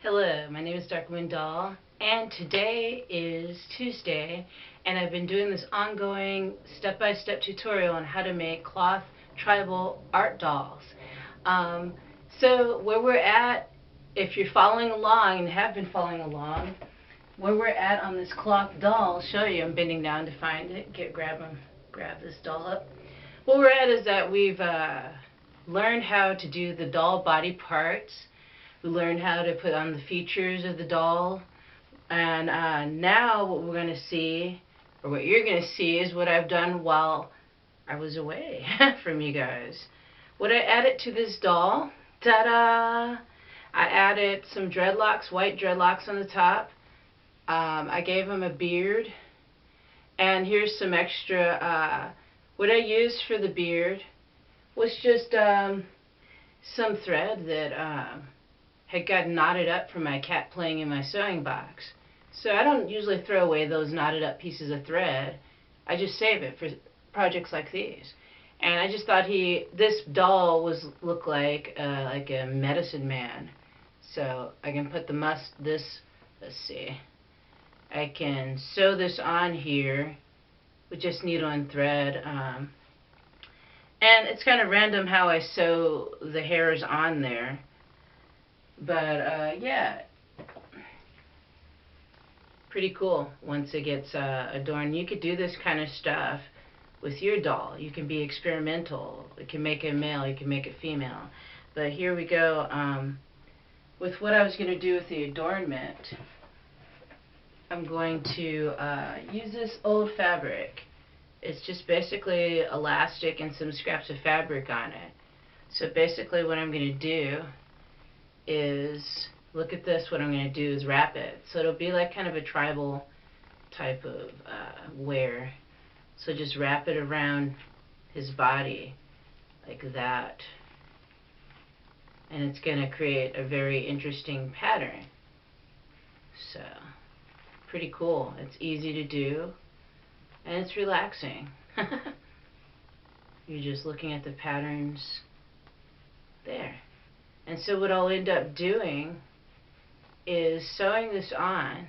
Hello, my name is Darkmoon Doll, and today is Tuesday, and I've been doing this ongoing step-by-step tutorial on how to make cloth tribal art dolls. So where we're at, if you're following along and have been following along, where we're at on this cloth doll, I'll show you. I'm bending down to find it. Grab this doll up. What we're at is that we've learned how to do the doll body parts. We learned how to put on the features of the doll, and now what we're going to see, or what you're going to see, is what I've done while I was away from you guys. What I added to this doll, ta-da! I added some dreadlocks, white dreadlocks on the top. I gave him a beard, and here's some extra, what I used for the beard was just some thread that had gotten knotted up from my cat playing in my sewing box. So I don't usually throw away those knotted up pieces of thread. I just save it for projects like these. And I just thought this doll looked like a medicine man. So I can put let's see. I can sew this on here with just needle and thread. And it's kind of random how I sew the hairs on there. But yeah, pretty cool once it gets adorned. You could do this kind of stuff with your doll. You can be experimental. You can make it male, you can make it female. But here we go with what I was going to do with the adornment. I'm going to use this old fabric. It's just basically elastic and some scraps of fabric on it. So basically what I'm going to do is, look at this, what I'm going to do is wrap it. So it'll be like kind of a tribal type of wear. So just wrap it around his body like that. And it's going to create a very interesting pattern. So, pretty cool. It's easy to do, and it's relaxing. You're just looking at the patterns there. And so what I'll end up doing is sewing this on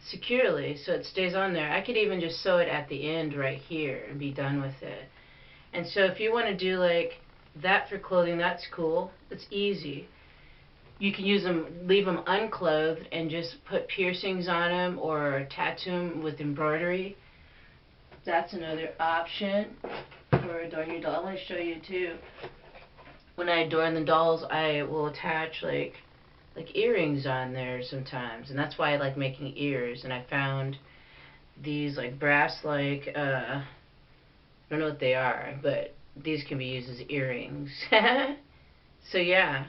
securely so it stays on there. I could even just sew it at the end right here and be done with it. And so if you want to do like that for clothing, that's cool. It's easy. You can use them, leave them unclothed and just put piercings on them or tattoo them with embroidery. That's another option for adorning your doll. I want to show you too. When I adorn the dolls, I will attach like earrings on there sometimes, and that's why I like making ears. And I found these like brass, I don't know what they are, but these can be used as earrings. So yeah.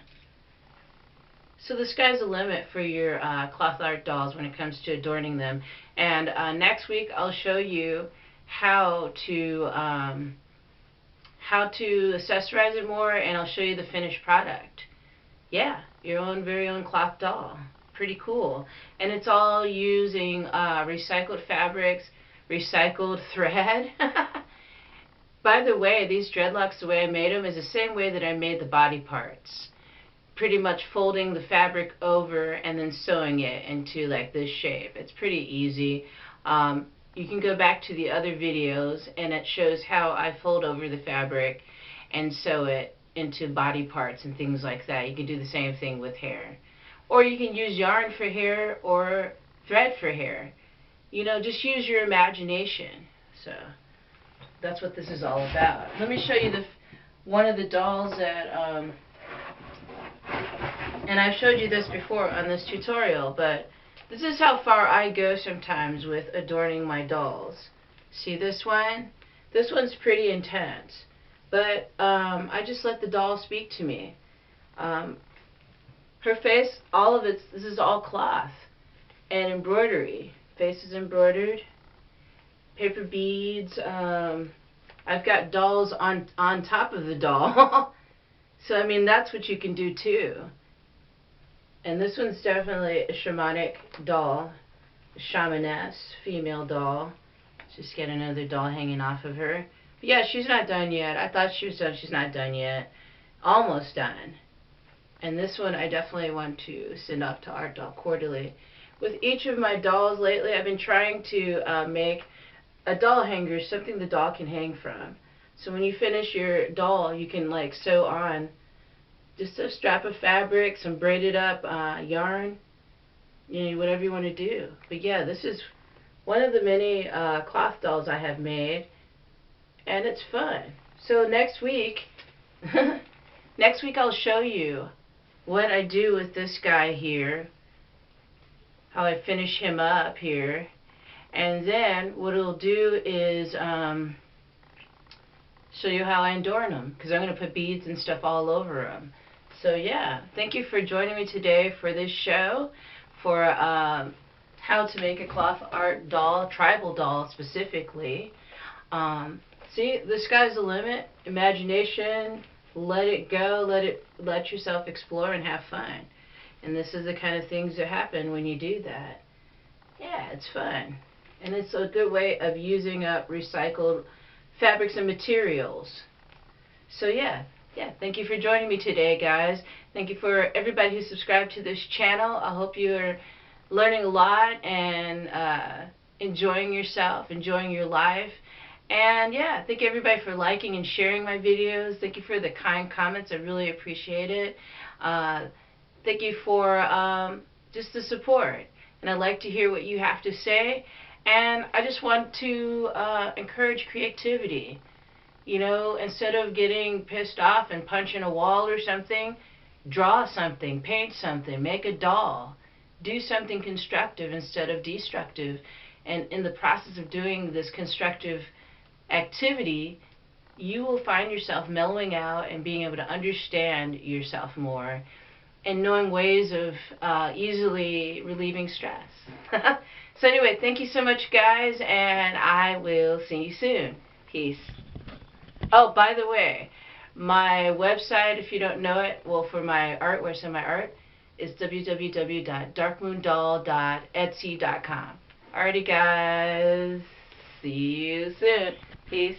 So the sky's the limit for your cloth art dolls when it comes to adorning them. And next week I'll show you how to accessorize it more, and I'll show you the finished product. Yeah, your very own cloth doll. Pretty cool. And it's all using recycled fabrics, recycled thread. By the way, these dreadlocks, the way I made them is the same way that I made the body parts. Pretty much folding the fabric over and then sewing it into like this shape. It's pretty easy. You can go back to the other videos and it shows how I fold over the fabric and sew it into body parts and things like that. You can do the same thing with hair. Or you can use yarn for hair or thread for hair. You know, just use your imagination. So that's what this is all about. Let me show you one of the dolls that, and I've showed you this before on this tutorial, but this is how far I go sometimes with adorning my dolls. See this one? This one's pretty intense. But I just let the doll speak to me. Her face, all of it, this is all cloth and embroidery. Face is embroidered. Paper beads. I've got dolls on top of the doll. So I mean, that's what you can do too. And this one's definitely a shamanic doll, a shamaness, female doll. Just get another doll hanging off of her. But yeah, she's not done yet. I thought she was done. She's not done yet. Almost done. And this one I definitely want to send off to Art Doll Quarterly. With each of my dolls lately, I've been trying to make a doll hanger, something the doll can hang from. So when you finish your doll, you can like sew on just a strap of fabric, some braided up yarn, you know, whatever you want to do. But yeah, this is one of the many cloth dolls I have made, and it's fun. So next week, next week I'll show you what I do with this guy here, how I finish him up here, and then what it'll do is show you how I adorn them, because I'm going to put beads and stuff all over them. So yeah, thank you for joining me today for this show, for how to make a cloth art doll, tribal doll specifically. See, the sky's the limit. Imagination, let it go, let yourself explore and have fun. And this is the kind of things that happen when you do that. Yeah, it's fun. And it's a good way of using up recycled fabrics and materials. So yeah, thank you for joining me today, guys. Thank you for everybody who subscribed to this channel. I hope you're learning a lot and enjoying yourself, enjoying your life. And yeah, thank you everybody for liking and sharing my videos. Thank you for the kind comments. I really appreciate it. Thank you for just the support. And I'd like to hear what you have to say. And I just want to encourage creativity. You know, instead of getting pissed off and punching a wall or something, draw something, paint something, make a doll. Do something constructive instead of destructive. And in the process of doing this constructive activity, you will find yourself mellowing out and being able to understand yourself more and knowing ways of easily relieving stress. So anyway, thank you so much, guys, and I will see you soon. Peace. Oh, by the way, my website, if you don't know it, well, for my art, where I sell my art, is www.darkmoondoll.etsy.com. Alrighty, guys. See you soon. Peace.